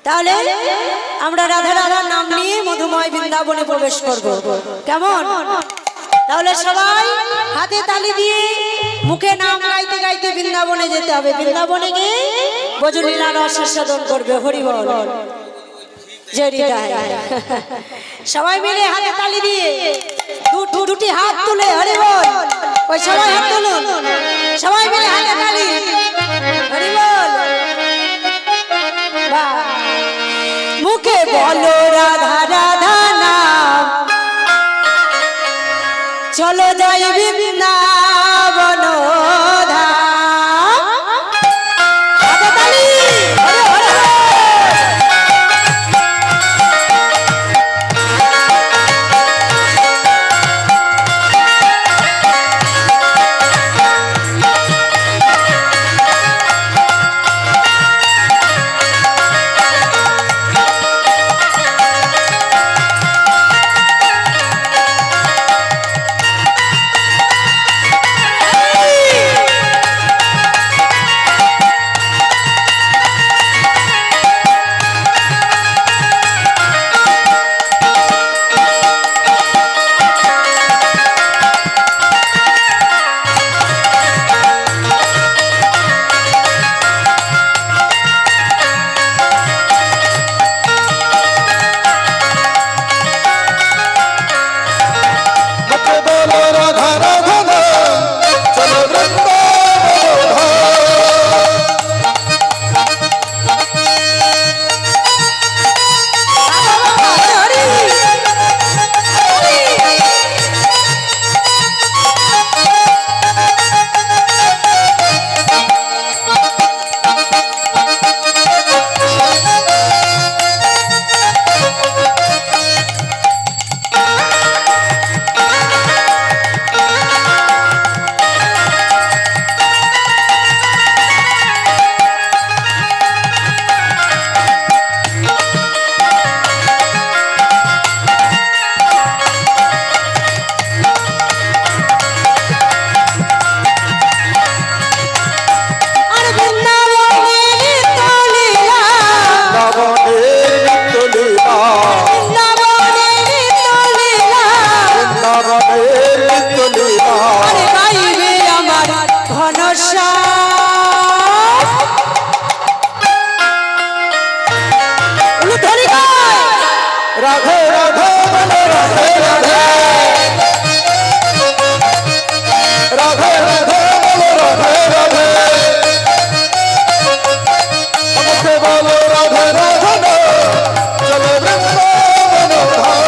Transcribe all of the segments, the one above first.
তাহলে আমরা রাধা রাধার নাম নিয়ে মধুময় বৃন্দাবনে প্রবেশ করব, কেমন? তাহলে সবাই হাতে তালি দিয়ে মুখে নাম গাইতে গাইতে বৃন্দাবনে যেতে হবে। বৃন্দাবনে গিয়ে ব্রজলীলা রস আস্বাদন করবে। হরি বল। সবাই মিলে হাতে তালি দিয়ে দুটি হাত তুলে হরি বল। ওই সবাই হাত তুলুন, সবাই মিলে হাতে তালি। হরি বল। মুখে বলো রাধা রাধা নাম, চলো যাই বৃন্দাবন ধাম। হাতে তালি। রাধে রাধে বলে রাধে রাধে, রাধে রাধে বলে রাধে রাধে, আমাকে বলো রাধে রাধে, চলো বৃন্দাবন ধাম।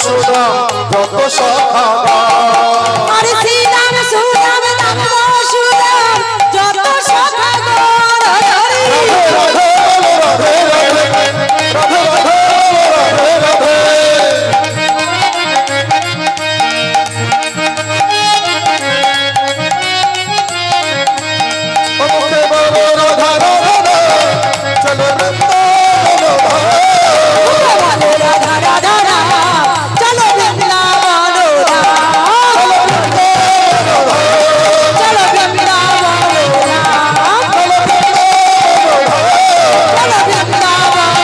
সুদাম যত সখা আরে শ্রীরাম সুদাম দাম সুদাম যত সখা গণ হরি রাধে রাধে রাধে রাধে রাধে রাধে মুখে বলো রাধা রাধা চলো বৃন্দাবন বলো রাধা রাধা রাধা চলো বৃন্দাবন চলো বৃন্দাবন চলো বৃন্দাবন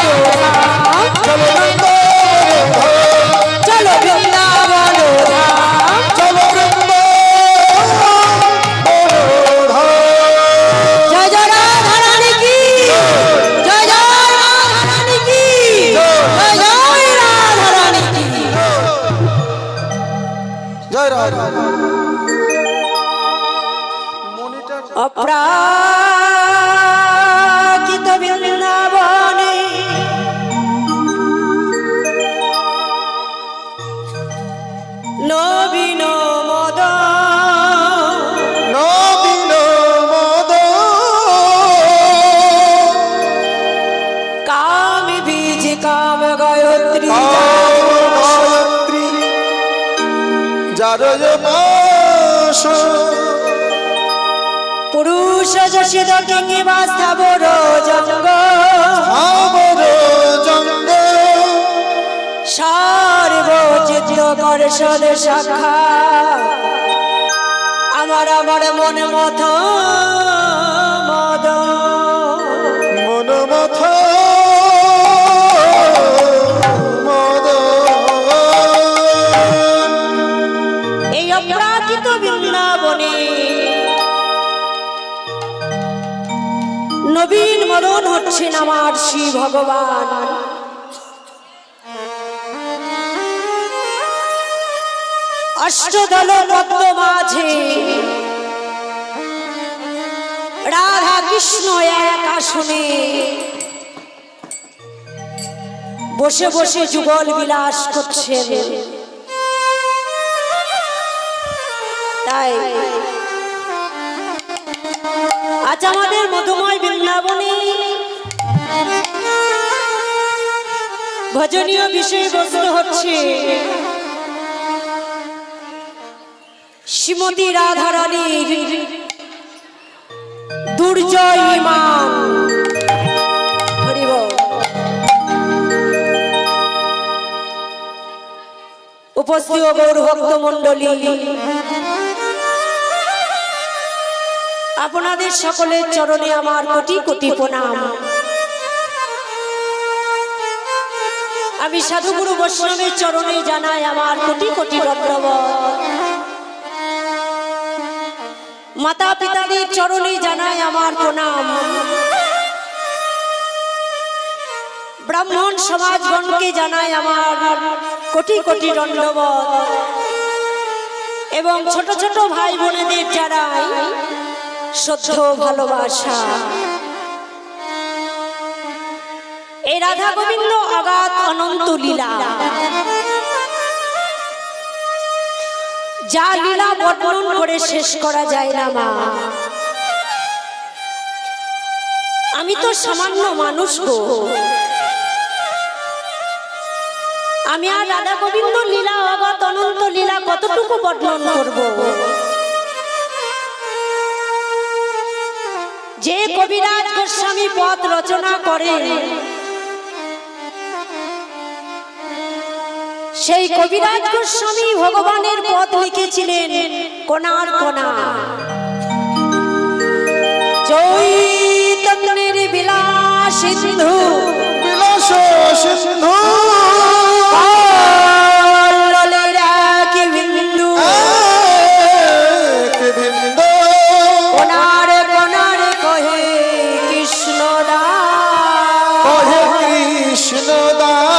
চলো চলো বৃন্দাবন চলো বৃন্দাবন জয় জয় রাধা রানী কি জয় জয় রাধা রানী কি জয় জয় রাধা রানী কি জয় রাধা মনিটা অপ্রাকৃত বৃন্দাবনে নবীন মদ নবীন মদ কাম বীজ কাম গায়ত্রী গায়ত্রী যার মাস পুরুষ যশিদ কিংবা স্থাবর জঙ্গ আবর জঙ্গ সার্বচিত্ত করশল শাখা আমার আমার মন মথ মদ মন মথ মদ এই অপ্রাকৃত বৃন্দাবনে নবীন মদন হচ্ছেন আমার শ্রী ভগবান অষ্টদল পদ্ম মাঝে রাধা কৃষ্ণ এক আসনে বসে বসে যুগল বিলাস করছেন তাই আজ আমাদের মধুময় বৃন্দাবনে ভজনীয় বিষয়বস্তু হচ্ছে শ্রীমতী রাধা রানীর দুর্জয় ইমান হরি বল। উপস্থিত গৌর ভক্ত মণ্ডলী আপনাদের সকলের চরণে আমার কোটি কোটি প্রণাম। আমি সাধুগুরু বৈষ্ণবের চরণে জানাই আমার কোটি কোটি দণ্ডবত। মাতা পিতাদের চরণে জানাই আমার প্রণাম। ব্রাহ্মণ সমাজগণকে জানাই আমার কোটি কোটি দণ্ডবত এবং ছোট ছোট ভাই বোনেদের জানাই শ্রদ্ধা ভালোবাসা। এই রাধা গোবিন্দ অগাধ অনন্ত লীলা, যা লীলা বর্ণন করে শেষ করা যায় না মা। আমি তো সামান্য মানুষ গো, আমি আর রাধা গোবিন্দ লীলা অগাধ অনন্ত লীলা কতটুকু বর্ণন করব? যে কবিরাজ গোস্বামী পথ রচনা করেন, সেই কবিরাজ গোস্বামী ভগবানের পথ লিখেছিলেন কোনার কোনা। চৈতন্যের বিলাস সিন্ধু বিলাস সিন্ধু কি বিন্দু এক বিন্দু কোনার কোনার কহে কৃষ্ণ দাস, কহে কৃষ্ণ দাস।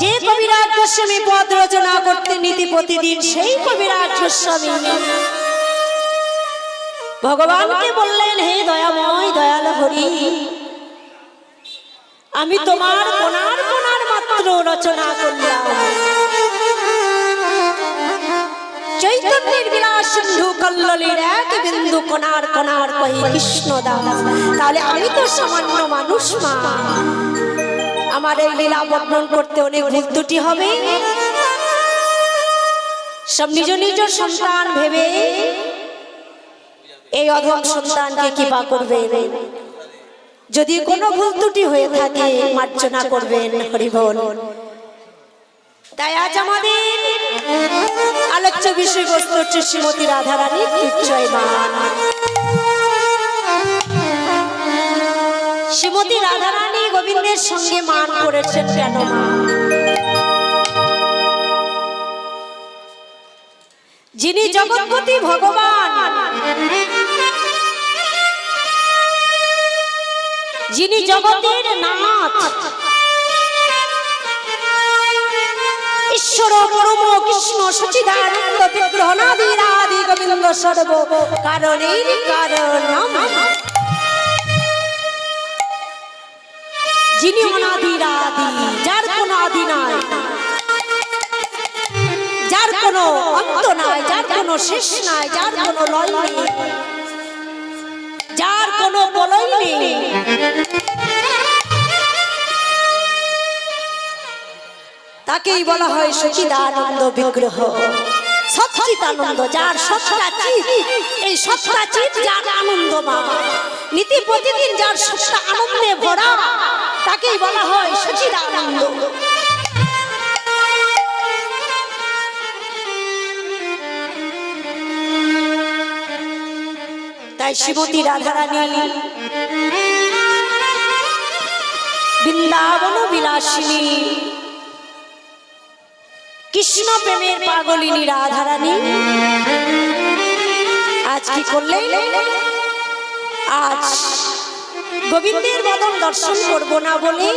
যে কবিরাজ গোস্বামী পথ রচনা করতে নীতি প্রতিদিন, সেই কবিরাজ গোস্বামী ভগবানকে বললেন, হে দয়াময় দয়াল হরি, আমি তোমার কোনার কোনার মাত্র রচনা করলাম। চৈতন্যের বিলাস সিন্ধু কল্লোলের এক বিন্দু কোনার কোনার কহি কৃষ্ণ দাস। তাহলে আমি তো সামান্য মানুষ মা, আমার এই লীলা বর্ণন করতে অনেক ভুল ত্রুটি হবে। সব নিজ নিজ সন্তান ভেবে এই অধম সন্তানকে কৃপা করবেন। যদি কোনো ভুল ত্রুটি হয়ে থাকে মার্জনা করবেন। হরি বল। তাই আজ আমাদের আলোচ্য বিষয়বস্তু হচ্ছে শ্রীমতী রাধারানীর তুচ্ছয়মান। শ্রীমতী রাধারানী গোবিন্দের সঙ্গে মান করেছেন কেন মা? যিনি জগৎপতি ভগবান, যিনি জগতের নাথ, ঈশ্বর পরম কৃষ্ণ সচিদানন্দ বিগ্রহনাদিরাদি গোবিন্দ সর্ব কারণের কারণম, যিনি অনাদিরাদি, যার কোনো আদি নাই, যার কোনো অন্ত নাই, যার কোনো শেষ নাই, যার কোনো লয় নেই, যার কোনো প্রলয় নেই। তাকেই বলা হয় সচিদানন্দ বিগ্রহ, সচ্চিদানন্দ, যার সত্তা চিৎ। এই সত্তা চিৎ যার আনন্দ মা, নীতি প্রতিদিন যার সত্তা আনন্দে ভরা, তাকেই বলা হয় সচিদানন্দ। তাই শ্রীমতী রাধারানী বৃন্দাবন বিলাসিনী, কৃষ্ণ প্রেমের পাগলিনী রাধারানী আজ কি করলেন? আজ গোবিন্দের বদন দর্শন করব না বলে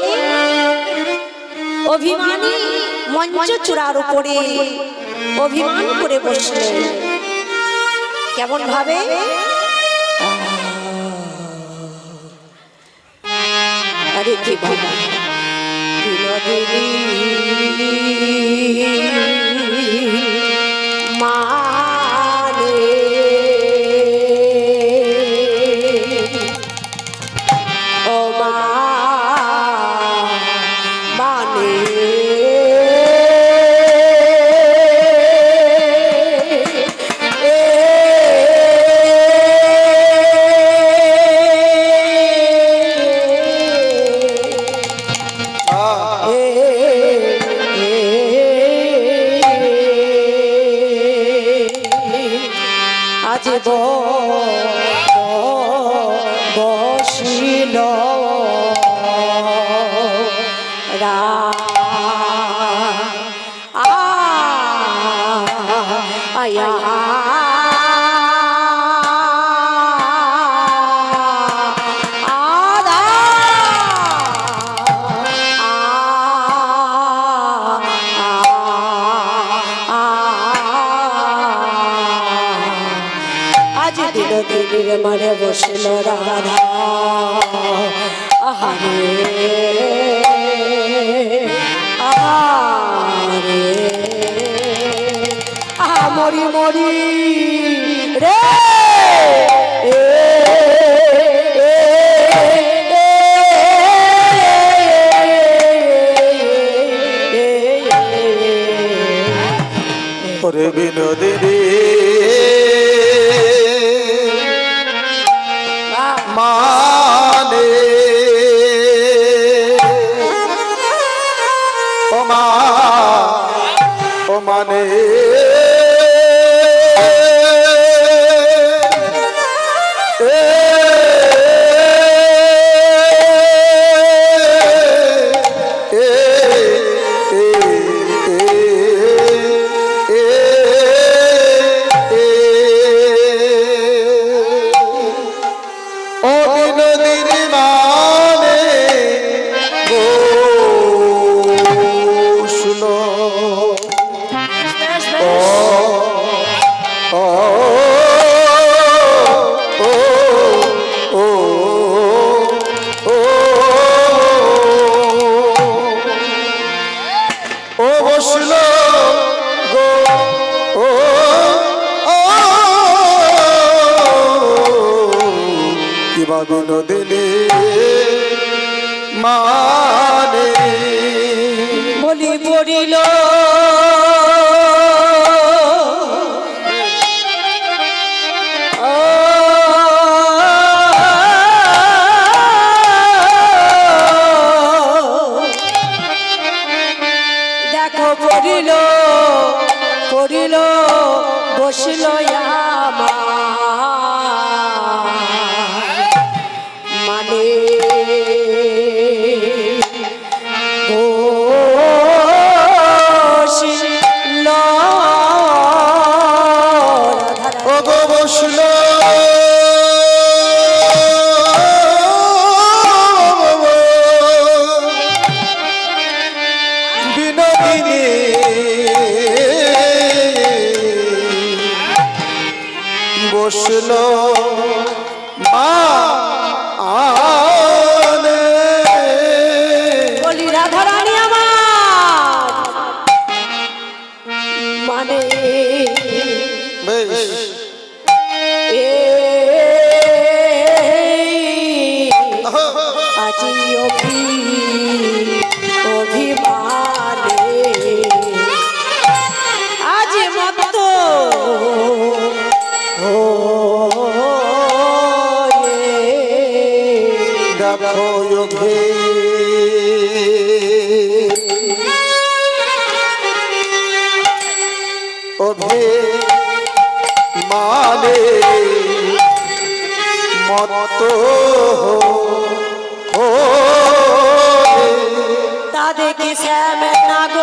অভিমানী মঞ্চ চূড়ার উপরে অভিমান করে বসলেন। কেমন ভাবে? আরে কি বাবা, বিনোদিনী মানে ও মা মানে আজ বসিল রা আয়া দিনের মারে বসল রাধা। আহারে আহারে আহা মরি মরি রে ওরে বিনোদিনী মানে ও মা ও মানে ও বসল গো ও ও কিবা বিনোদিনী মানে বলি পড়িল দেখো পড়িল পড়িল বসিল মানে বসল বিনোদিনী বসল মা আনে বলি রাধারানী আমার মানে বেশ আজি অভিমানে আজ মত দেখো যোগে অভে মানে মত ও তা দেখি শ্যাম নাগ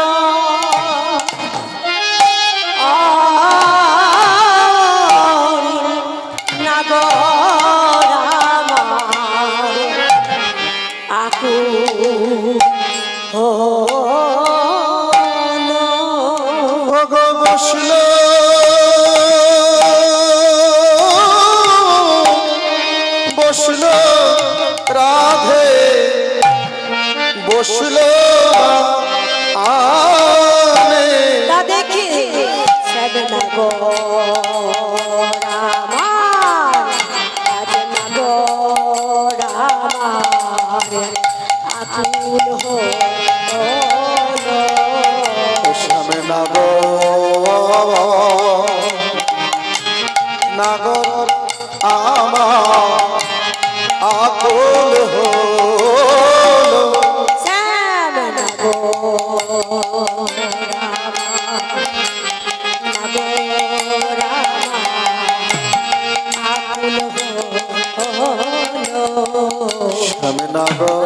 নাগর আমার আকু গো বসল বসল রাধে বসল আনে তা দেখি শ্যাম নাগর আমার আজ নাগর আমার আকুল হলো শ্যামে নাগর আমার আকুল হলো শ্যাম নাগর নাগর আকুল হলো শ্যামে নাগর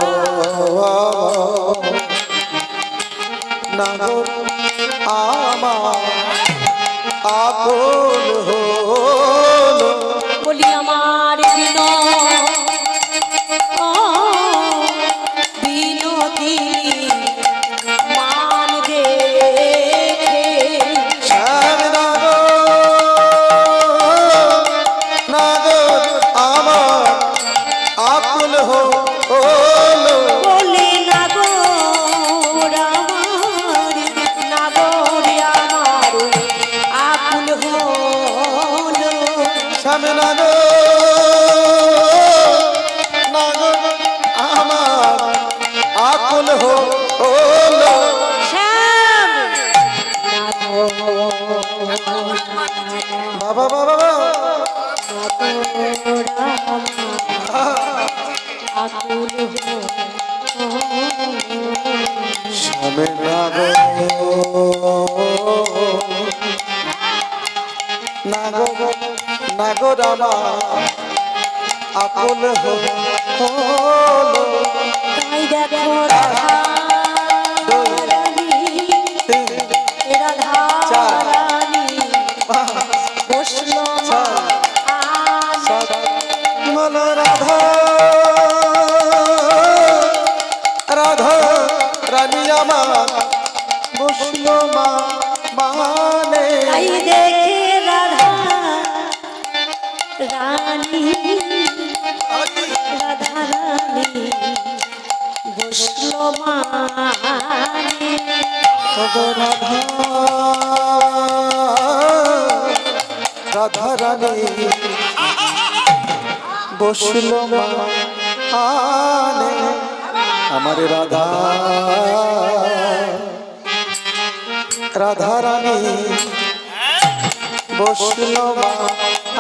আমার আকুল হলো বলি আমার বিনোদিনী মান দেখে শ্যাম নাগর আমার আকুল হলো বলি নাগর আমার নাগর আমার আকুল হলো শ্যাম নাগর আমার আকুল হলো শ্যাম বাবা বাবা আকুল শ্যাম নাগর আমার আকুল হলো তাই দেখো রাধারানী রাধারানী বসলো মন রাধা রাধা রানী আমার বসল মা মানে তাই দেখে রাধা রানী রাধারানী বসলো মানে রাধা রানী বসল মা আনে আমার রাধা রাধা রানী বসল মা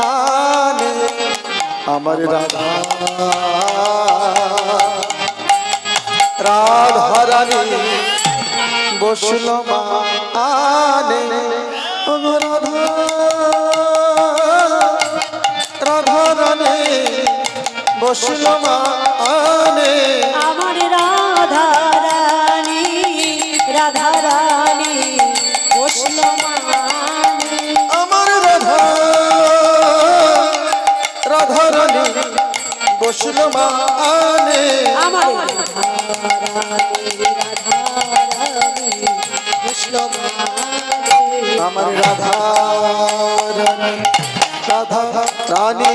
আনে আমার রাধা রাধা রানী বসল মা আনে রাধা রাধা রানী বসল মা আনে আমার রাধা রানী রাধা রানী বসল মানে আমার রাধা রাধা রানী বসল মা আনে আমার রাধা রানী রাধা রানী বসল মানে আমার রাধা রানী রাধা রানী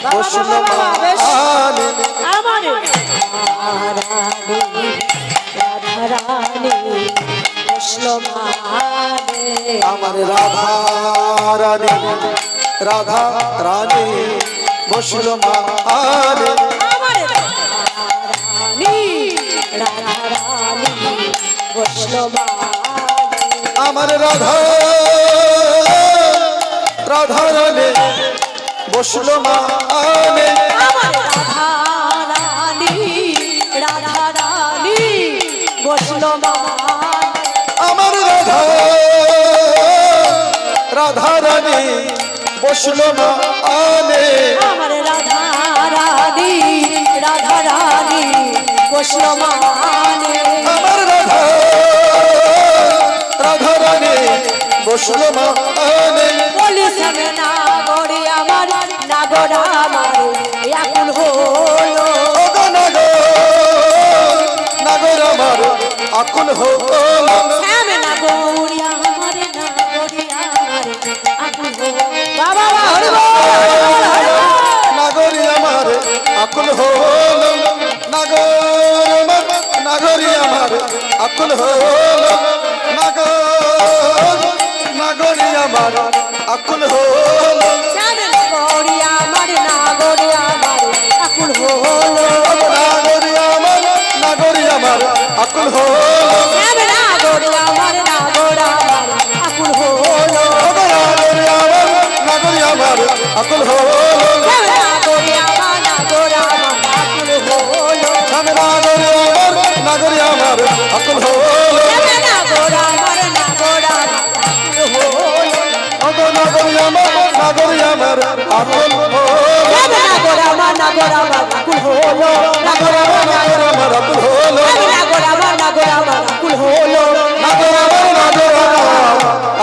বসল মা আনে আমার রানী রাধা রানী বসল মানে আমার রাধা রানী রাধা রানী বসল মা আনে আমার রানী রাধা রানী বসল মানে আমার রাধা রাধা রানী বসল মা আনে আমার রাধা রানী রাধা রানী বসল মানে আমার রাধা রাধা রানী বসল মা আনে আমার রাধা রানী রাধা রানী বসল মানে আমার রাধা রাধা রানী বসল মা আনে বলি সঙ্গে নাগরে আমার নাগর আমার এখন হলো ওগো নাগর আমার আকুল হলো শ্যাম নাগরি আমার নাগরি আমার এখন হলো বাবা হরি বল নাগরি আমার আকুল হলো নাগরি আমার আকুল হলো নাগরি আমার আকুল হলো শ্যাম নাগরি আমার নাগরি আমার এখন হলো নাগরি আমার আকুল হলো শ্যাম নাগরি আমার নাগর আমার এখন হলো নাগরি আমার আকুল হলো শ্যাম নাগরি আমার নাগর আমার এখন হলো নাগরি আমার আকুল হলো শ্যাম নাগর আমার নাগর আমার এখন হলো নাগরি আমার আকুল হলো শ্যাম নাগর আমার নাগর আমার এখন হলো নাগর আমার আকুল হলো শ্যাম নাগর আমার নাগর আমার এখন হলো নাগর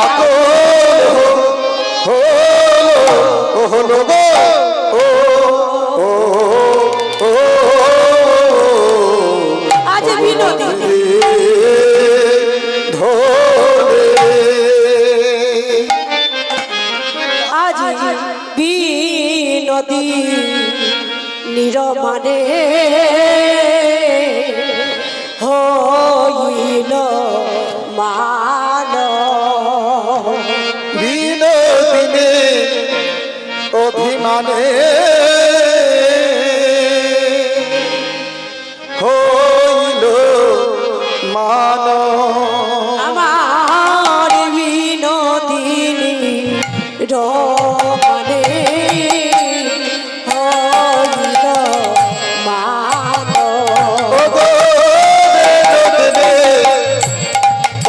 আকুল হলো গো আজ বিনোদী আজ বিনোদী নিরমানে হইল মান বিনোদিনী অভিমানে হইল মান আমার বিনোদিনী রমানে হইল মান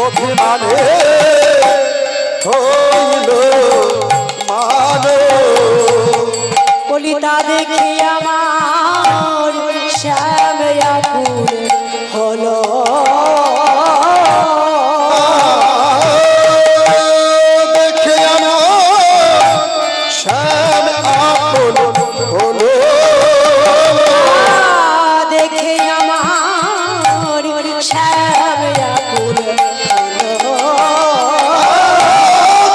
অভিমানে হইল মান কলিতা দেখি আমার শ্যাম আকুল হলো দেখে আমার শ্যাম আকুল হলো দেখে আমার শ্যাম আকুল হলো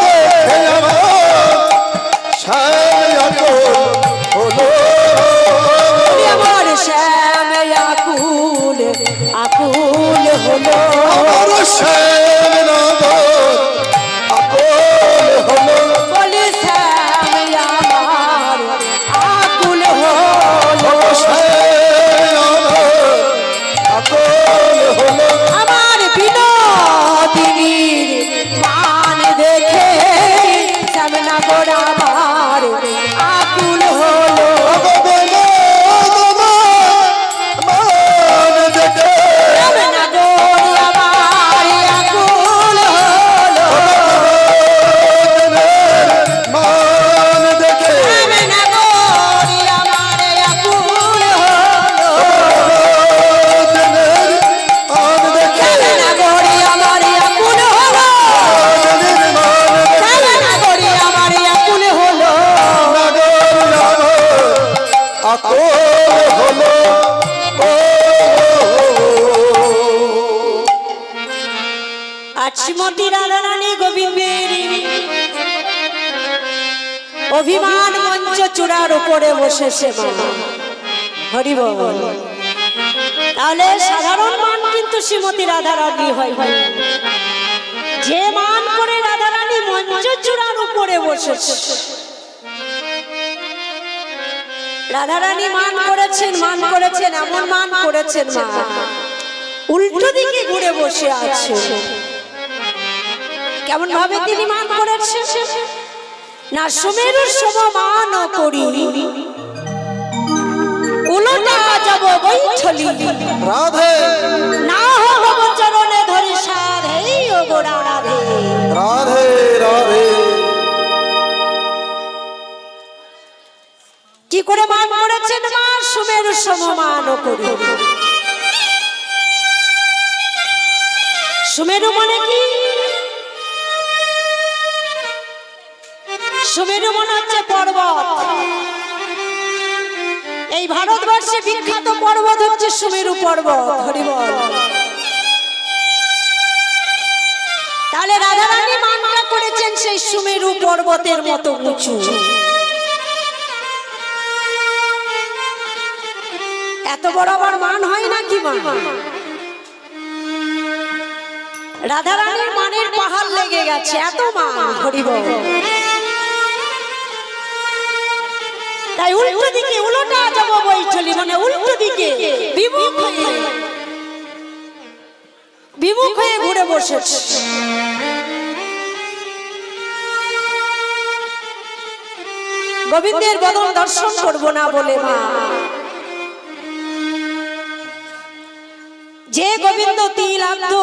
দেখে আমার শ্যাম আকুল হলো আর শ্রীমতী রাধারানী গোবিন্দের অভিমান মঞ্চ চূড়ার উপরে বসেছে মা। হরি বল। তাহলে সাধারণ মান কিন্তু শ্রীমতী রাধারানী হয়, যে মান করে রাধারানী মঞ্চ চূড়ার উপরে বসেছে। রাধারানী মান করেছেন এমন মান করেছেন মা, উল্টো দিকে ঘুরে বসে আছে। কেমন ভাবে তিনি মান করেছেন? না সুমেরু সমমান করি উলটা যাব বৈঠলি রাধে না হব চরণে ধরি সাধ। এই ও গো রাধে রাধে রাধে। কি করে মান করেছেন মা? সুমেরু সমমান করি। সুমেরু মানে কি? সুমেরু মনে হচ্ছে পর্বত। এই ভারতবর্ষে বিখ্যাত পর্বত হচ্ছে সুমেরু পর্বত। হরি বল। তাহলে রাধারানী মানটা করেছেন সেই সুমেরু পর্বতের মতো উঁচু। এত বড় আবার মান হয় নাকি মা? রাধারানীর মানের পাহাড় লেগে গেছে, এত মান। হরি বল। তাই উল্টো দিকে উল্টা যাব বৈঠলি মানে উল্টো দিকে বিমুখ হয়ে ঘুরে বসেছে। গোবিন্দের বদন দর্শন করব না বলে মা, যে গোবিন্দ তিলাব্ধ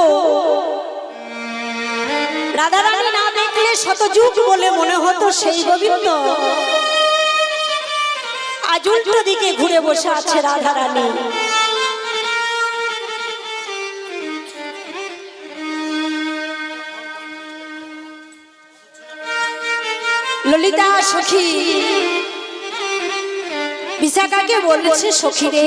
রাধারানী না দেখলে শতযুগ বলে মনে হতো, সেই গোবিন্দ আজ উল্টো দিকে ঘুরে বসে আছে রাধারানী। ললিতা সখী বিশাখাকে বলেছে, সখী রে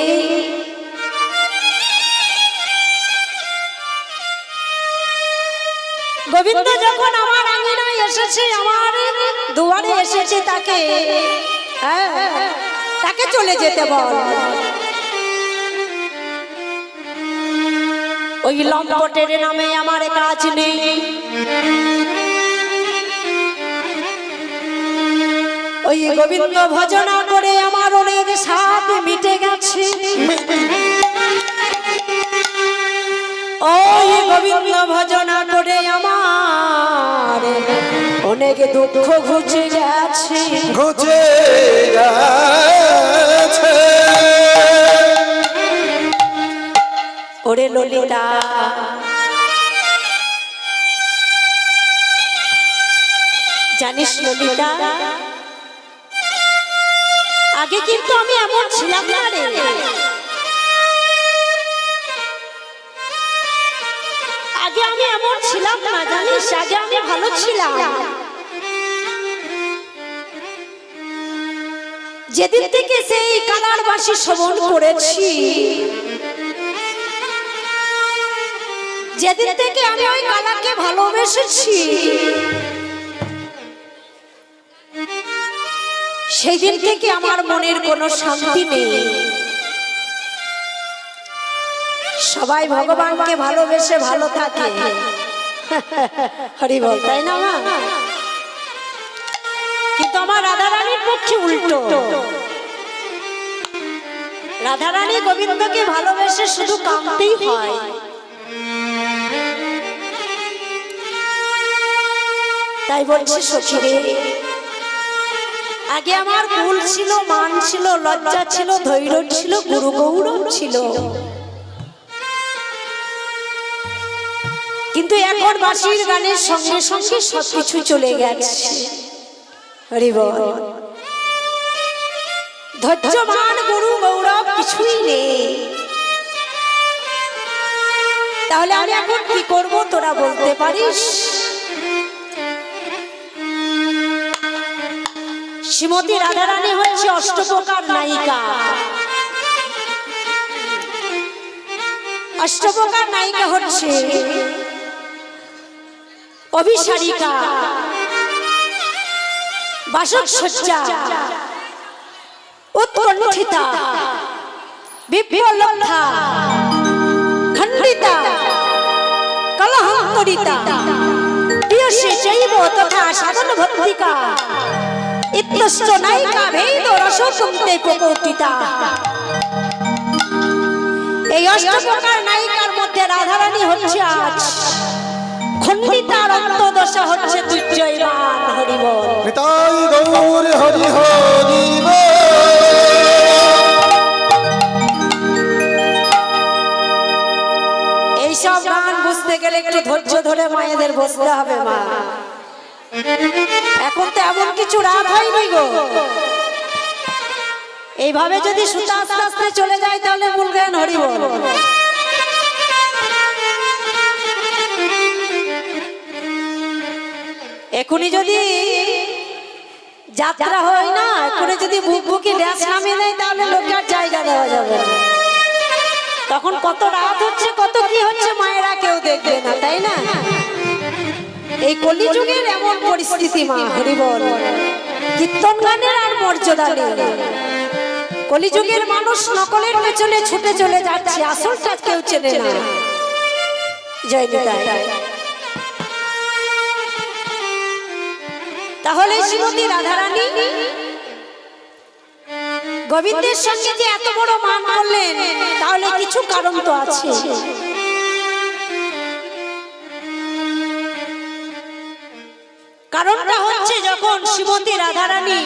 গোবিন্দ যখন আমার আঙিনায় এসেছে, আমার দুয়ারে এসেছে, তাকে চলে যেতে বল। ওই লম্পটের নামে আমার কাজ নেই, ওই গোবিন্দ ভজনা করে আমার অনেক সাপ মিটে গেছে। ওই গোবিন্দ ভজনা করে আমার অনেক দুঃখ ঘুচে গেছে। ওরে ললিতা জানিস ললিতা, আগে কিন্তু আমি এমন ছিলাম না রে। আগে আমি এমন ছিলাম না জানিস, আগে আমি ভালো ছিলাম। যেদিন থেকে সেই কালার বাসি শ্রবণ করেছি, যেদিন থেকে আমি ওই কালাকে ভালোবেসেছি, সেই দিন থেকে আমার মনের কোনো শান্তি নেই। সবাই ভগবানকে ভালোবেসে ভালো থাকে, হরি বল, তাই না মা? কিন্তু আমার রাধারানীর পক্ষে উল্টো। রাধারানী গোবিন্দকে ভালোবেসে শুধু কামতেই হয়। তাই বলছি সখী রে, আগে আমার কুল ছিল, মান ছিল, লজ্জা ছিল, ধৈর্য ছিল, গুরু গৌরব ছিল, কিন্তু এখন বাঁশির গানের সঙ্গে সঙ্গে সবকিছু চলে গেছে। হরি বল। ধৈর্য মান গুরু গৌরব কিছুই নেই। তাহলে আমি এখন কি করব তোরা বলতে পারিস? শ্রীমতী রাধারানী হচ্ছে অষ্টপ্রকার নায়িকা। অষ্টপ্রকার নায়িকা হচ্ছে অভিসারিকা, বাসক সজ্জা, উৎকণ্ঠিতা, বিপ্লব্ধা, খণ্ডিতা, কলহন্তরিতা, প্রিয়সী চৈব তথা সাধন ভক্তিকা, ইত্যস্ত নায়িকা ভেদ রসকন্তে প্রকটিতা। এই অষ্টপ্রকার নায়িকার মধ্যে রাধারানী হচ্ছে আজ, খণ্ডিতার অন্তদশা হচ্ছে দুর্জয়মান। হরি বল। নিতাই গৌর হরি হরি বল। এইসব গান বুঝতে গেলে একটু ধৈর্য ধরে মায়েদের বসতে হবে মা। এখন তো এমন কিছু রাত হয়নি গো, এইভাবে যদি সুতা আস্তে আস্তে চলে যায় তাহলে মূল গান হরি বল। এখনই যদি যাত্রা হয় না, এখনই যদি বুক বুকি ড্যান্স নামিয়ে দেয় তাহলে লোকে আর জায়গা দেওয়া যাবে না। তখন কত রাত হচ্ছে, কত কি হচ্ছে মায়েরা কেউ দেখবে না, তাই না? এই কলিযুগের এমন পরিস্থিতি মা। হরি বল। কীর্তন গানের আর মর্যাদা নেই। কলিযুগের মানুষ নকলের পেছনে ছুটে চলে যাচ্ছে, আসলটা কেউ চেনে না। জয় নিতাই। তাহলে শ্রীমতী রাধারানী গোবিন্দের সঙ্গে যে এত বড় মান করলেন, তাহলে কিছু কারণ তো আছে। কারণটা হচ্ছে যখন শ্রীমতী রাধারানী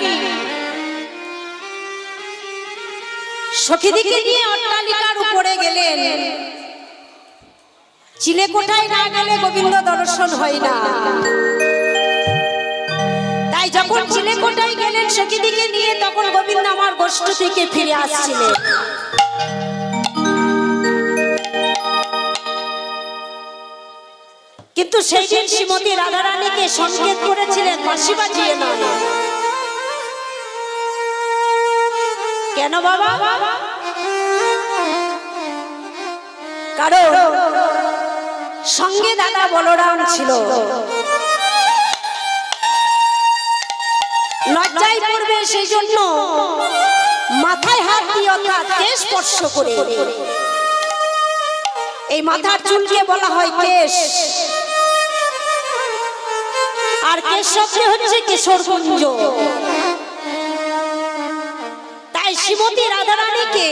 সখীদিকে নিয়ে অট্টালিকার উপরে গেলেন, চিলেকোঠায় না গেলে গোবিন্দ দর্শন হয় না। তাই যখন চিলেকোঠায় গেলেন সখীদিকে নিয়ে, তখন গোবিন্দ আমার গোষ্ঠ থেকে ফিরে আসছিলেন। কিন্তু সেই দিন শ্রীমতী রাধারানীকে সংকেত করেছিলেন বাঁশি বাজিয়ে না। কেন বাবা? কারণ সঙ্গে দাদা বলরাম ছিল, লজ্জায় পড়বে সেই জন্য মাথায় হাত দিয়ে অর্থাৎ কেশ স্পর্শ করে। এই মাথার চুলকে বলা হয় কেশ, আর কেশ শব্দে হচ্ছে কিশোরকুঞ্জ। তাই শ্রীমতী রাধারানীকে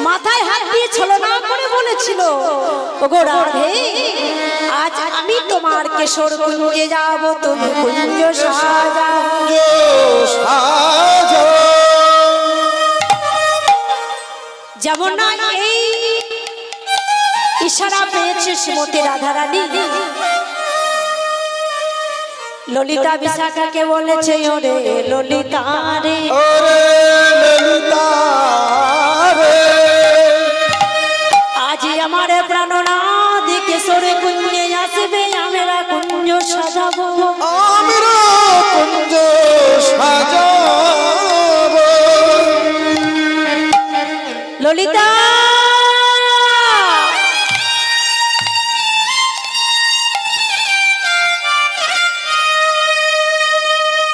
মাথায় হাত দিয়ে ছলনা করে বলেছিল, ওগো রাধে, আজ আমি তোমার কিশোরকুঞ্জে যাব, তুমি কুঞ্জ সাজাও। যেমন না এই ইশারা পেয়েছে শ্রীমতী রাধারানী, ললিতা বিশাখাকে বলেছে, ওরে ললিতা রে, ওরে ললিতা রে, আজ আমার প্রাণনাথ কিশোরে কুঞ্জে আসবে, আমরা কুঞ্জ সাজাবো, আমরা কুঞ্জ সাজাবো। ললিতা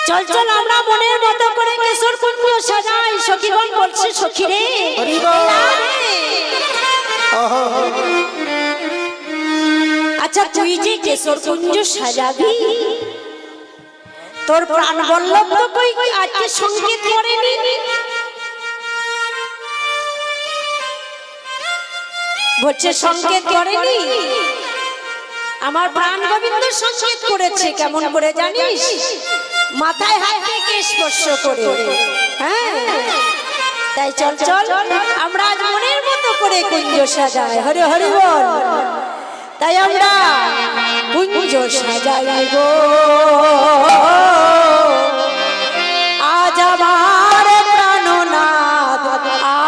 চল চল আমরা মনের মতো করে কিশোর কুঞ্জ সাজাই। সখীগণ বলছে, সখী রে, আচ্ছা তুই যে কিশোর কুঞ্জ সাজাবি, তোর প্রাণ বল্লভ তো কই আজকে সংকেত করেনি? বলছে সংকেত করেনি, আমার প্রাণ গোবিন্দ সংকেত করেছে। কেমন করে জানিস? মাথায় হাত দিয়ে স্পর্শ করে। হ্যাঁ, তাই চল চল আমরা আজ মনের মতো করে কুঞ্জ সাজাই। হরি হরি বল। তাই আমরা কুঞ্জ সাজাই গো, আজ আমার প্রাণনাথ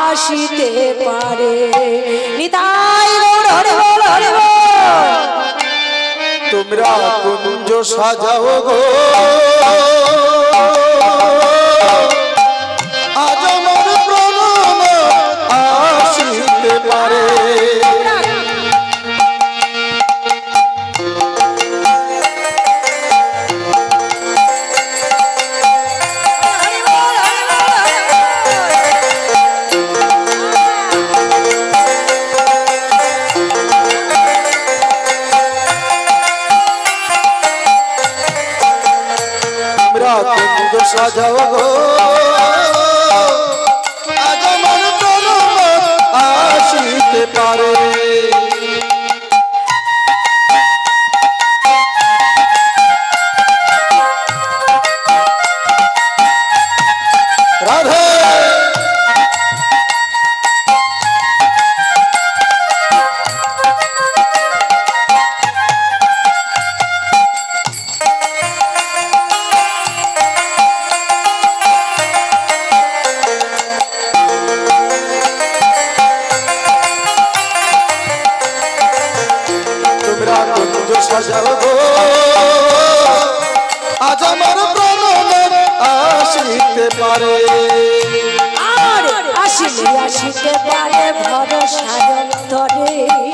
আসিতে পারে। নিতাই গৌর হরি বল, হরি বল। তোমরা কুঞ্জ সাজাও গো, আজ আমার প্রাণনাথ আসিতে পারে। সাজাও গো আজ আমার প্রাণ আসিতে পারে রাধে তোমরা কুঞ্জ সাজাও গো আজ আমার প্রাণ আসিতে পারে আর আসিলে আসিতে পারে ভরসার অন্তরে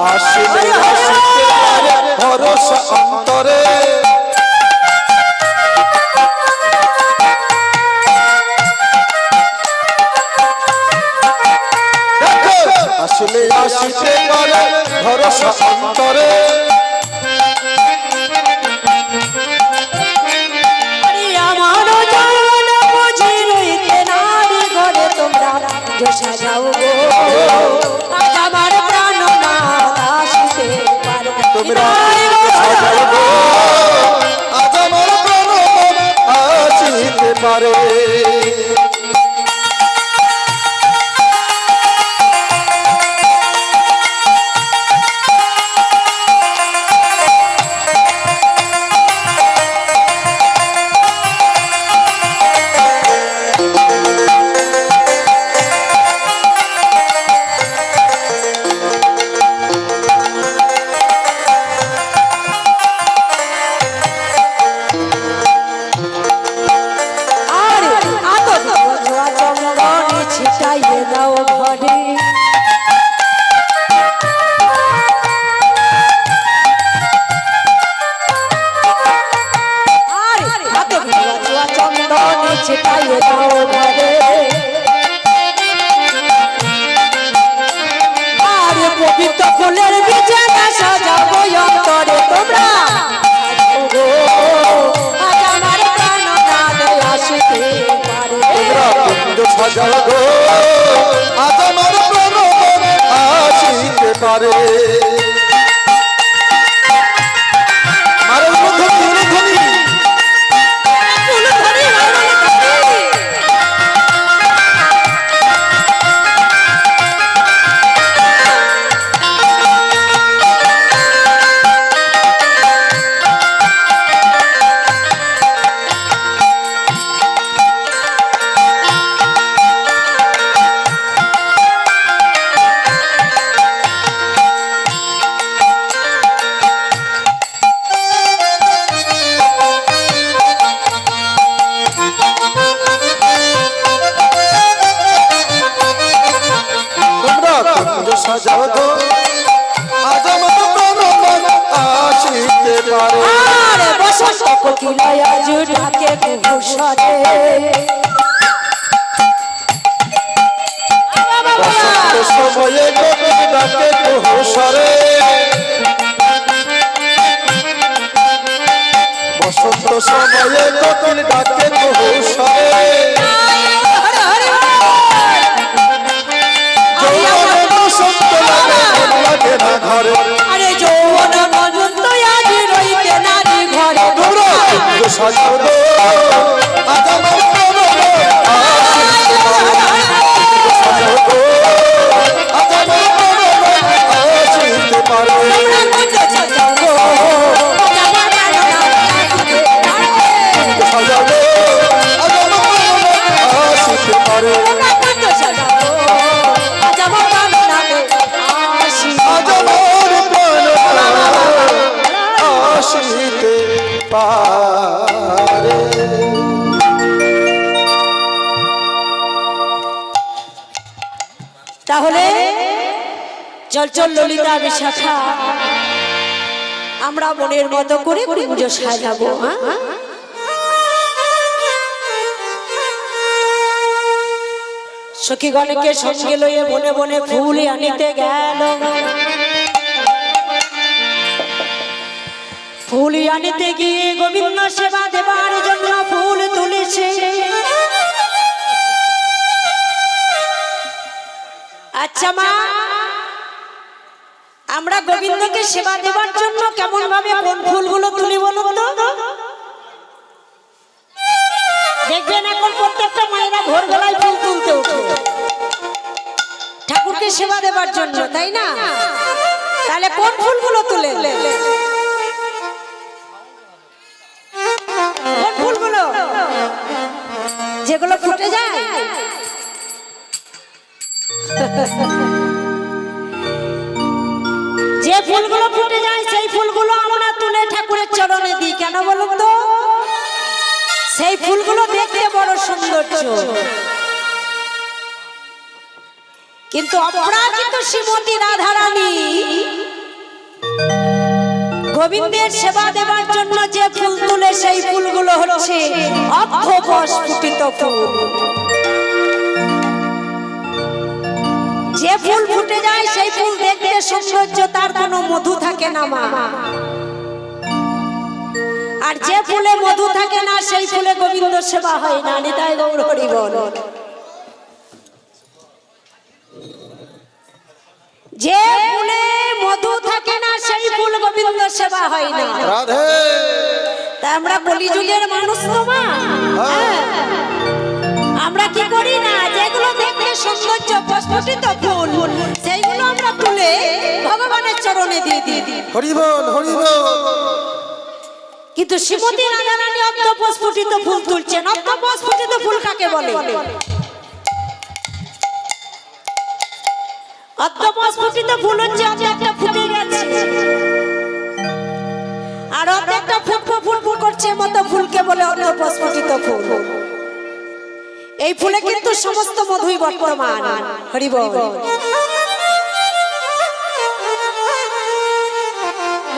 আসিলে আসিতে পারে ভরসা অন্তরে আসিলে আসিতে পারে ভরসা অন্তরে আমার জান বুঝি রইতে নারী ঘরে তোমরা সাজাও গো আজ আমার প্রাণ না আসিতে পারে তোমরা সাজাও গো আজ আমার প্রাণ আসিতে পারে ছিটাইয়ে দাও ঘরে চন্দন ছিটাইয়ে দাও ঘরে আর পবিত্র ফুলের বিছানা সাজাবো অন্তরে তোমরা আজ আমার প্রাণ না আসিতে পারে সাজাও গো আজ আমার প্রাণ আসিতে পারে মারে ধ্বনি সাজাও গো আজ আমার প্রাণ আসিতে পারে আরে বসন্ত কোকিলায় আজ ডাকে কুহুসরে বসন্ত সময়ে কোকিল ডাকে কুহুসরে বসন্ত সময়ে কোকিল ডাকে কুহুসরে আরে যৌবন পর্যন্ত আজ রইতে নারী ঘরে সাজাও গো আজ আমার প্রাণ আসিতে পারে সাজাও গো আজ আমার প্রাণ আসিতে পারে সাজাও গো আজ আমার প্রাণ আসিতে পারে আজ আমার প্রাণ আসিতে পারে তাহলে চল চল ললিতা বিশাখা আমরা মনের মতো করে পুজো সাজাবো হ্যাঁ সখীগণকে সঙ্গে লইয়ে বনে বনে ফুল আনিতে গেল ফুল আনিতে গিয়ে গোবিন্দ সেবা দেবার জন্য ফুল তুলে দিয়েছে। আচ্ছা মা, আমরা গোবিন্দকে সেবা দেবার জন্য কেমন ভাবে কোন ফুলগুলো তুলি বলুন তো? দেখবেন এখন প্রত্যেকটা মায়েরা ভোরবেলায় ফুল তুলতে উঠে ঠাকুরকে সেবা দেবার জন্য, তাই না? তাহলে কোন ফুলগুলো তুলে? কোন ফুলগুলো? যেগুলো ফুটে যায়। যে ফুলগুলো ফুটে যায় সেই ফুলগুলো আমরা তুলে ঠাকুরের চরণে দিই। কেন বলুন তো? সেই ফুলগুলো দেখতে বড় সৌন্দর্য, কিন্তু অপরাজিত শ্রীমতী রাধারানী গোবিন্দের সেবা দেবার জন্য যে ফুল তুলে সেই ফুলগুলো হচ্ছে অর্ধস্ফুটিত ফুল। যে ফুল ফুটে যায় সেই ফুল দেখতে সৌন্দর্য, তার কোনো মধু থাকে না মা। আর যে ফুলে মধু থাকে না সেই ফুলে গোবিন্দ সেবা হয় না। নিতাই গৌর হরি বল। যে ফুলে মধু থাকে না সেই ফুল গোবিন্দ সেবা হয় না। রাধে। তা আমরা কলিযুগের মানুষ তো মা, আমরা কি করি না, যেগুলো দেখতে সৌন্দর্য প্রস্ফুটিত ফুল সেইগুলো আমরা তুলে ভগবানের চরণে দিয়ে দিই। হরি বল, হরি বল। কিন্তু শ্রীমতী রাধারানী অর্ধপ্রস্ফুটিত ফুল তুলছেন। অর্ধপ্রস্ফুটিত ফুল কাকে বলে? অর্ধপ্রস্ফুটিত ফুল হচ্ছে অর্ধেকটা ফুটে গেছে আর অর্ধেকটা ফুটফুট করছে মতো ফুলকে বলে অর্ধপ্রস্ফুটিত ফুল। এই ফুলে কিন্তু সমস্ত মধুই বর্তমান। হরি বল।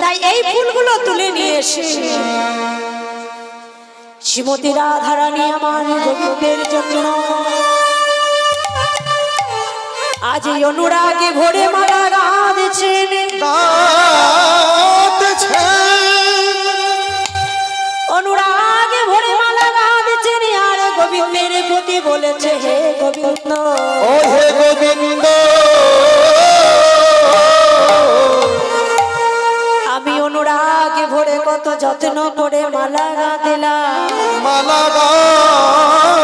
তাই এই ফুলগুলো তুলে নিয়ে এসে শ্রীমতী রাধারানী আমার গোবিন্দের জন্য আজ এই অনুরাগে ভরে মালা গাঁথছেন। অনুরাগে ভরে মালা গাঁথছেন আর গোবিন্দের প্রতি বলেছে, হে গোবিন্দ, ও হে গোবিন্দ, আমি অনুরাগে ভরে কত যত্ন করে মালা গাঁথলাম, মালা গাঁথলাম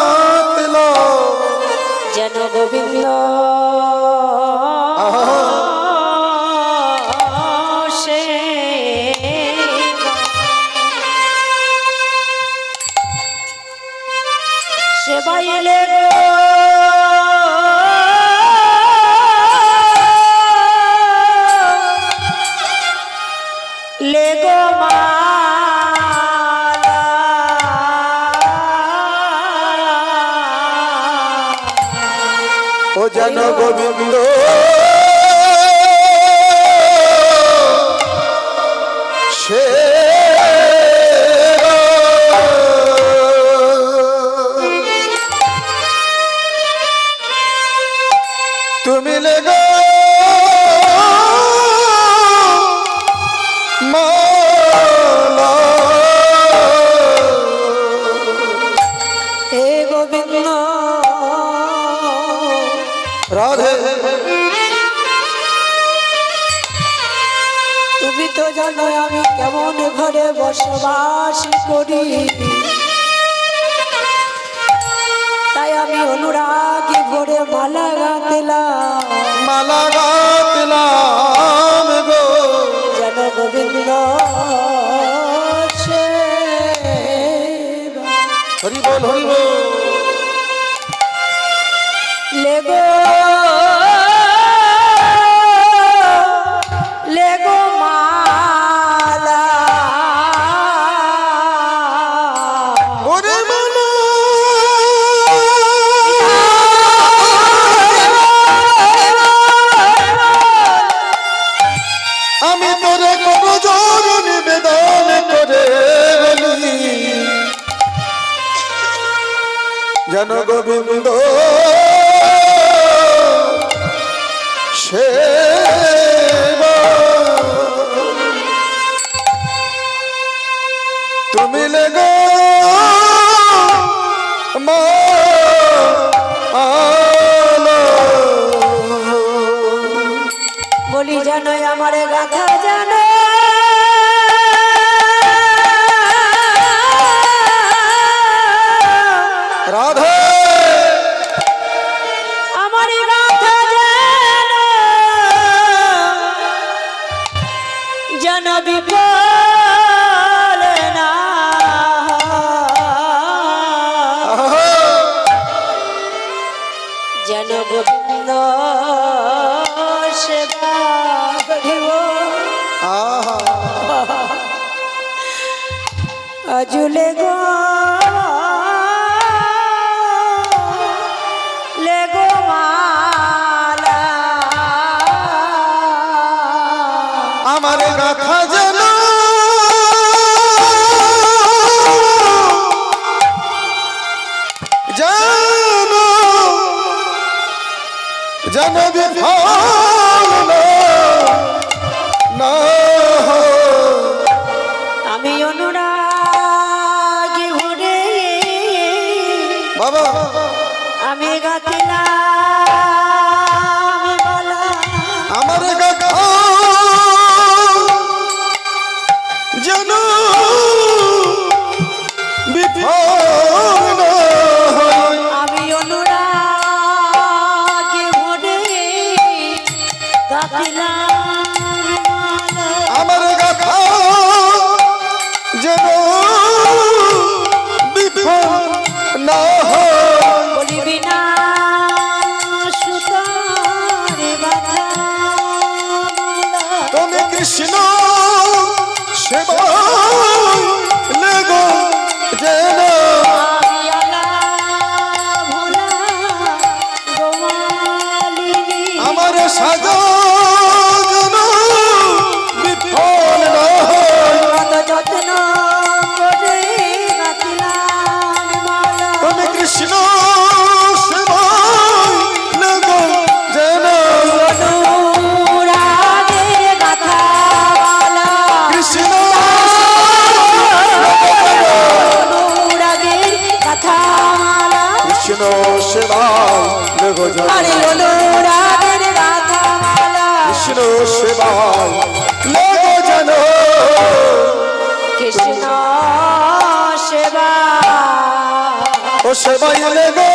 যেন গোবিন্দ সে সেবাই এলে লেগো মালা, ও যেন গোবিন্দ সে তুমি লেগো মালা, হে গোবিন্দ রাধে। তুমি তো জানো আমি কেমন ঘরে বসবাস করি, তাই আমি অনুরাগী ভরে মালা গাঁথলাম, মালা গাঁথলাম গো যেন গোবিন্দ সেবা। হরি বল, হরি বল। লেগো লেগো মালা, ওরে মালা, আমি তোরে কোন জোর নিবেদন করে বলি, যেন গোবিন্দ সেবা তুমি লেগো মা বলি জানো আমার গাথা জানো রাধে আমার গাথা জানো যেন বিফল না যেন গোবিন্দ সেবা করিব আজুলে গো লেগো মালা আমার গাথা যেন জানো যেন বিফল না আমি অনুরাগী ভরে বাবা আমি গাতিলাম বলা আমার গাথা যেন বিফল না হয়। আমি অনুরাগী ভরে গাতিলাম বলা আমার গাথা যেন বিফল না হয়। বলিবি না সুতারে বাধা মালা তুমি কৃষ্ণ সেবা লেগো যেন আমি আলা ভোলা গোয়ালিনী আমার সাজা যেন বিফল না হয়। কত যত্ন করে গাঁথিলাম মালা তুমি কৃষ্ণ সেবা লেগো যেন অনুরাগের গাথা মালা কৃষ্ণ অনুরাগের গাথা মালা কৃষ্ণ সেবা লেগো যেন আরে অনুরাগের গাথা মালা কৃষ্ণ সেবা লেগো যেন কৃষ্ণ সেবা ও সেবাই লেগো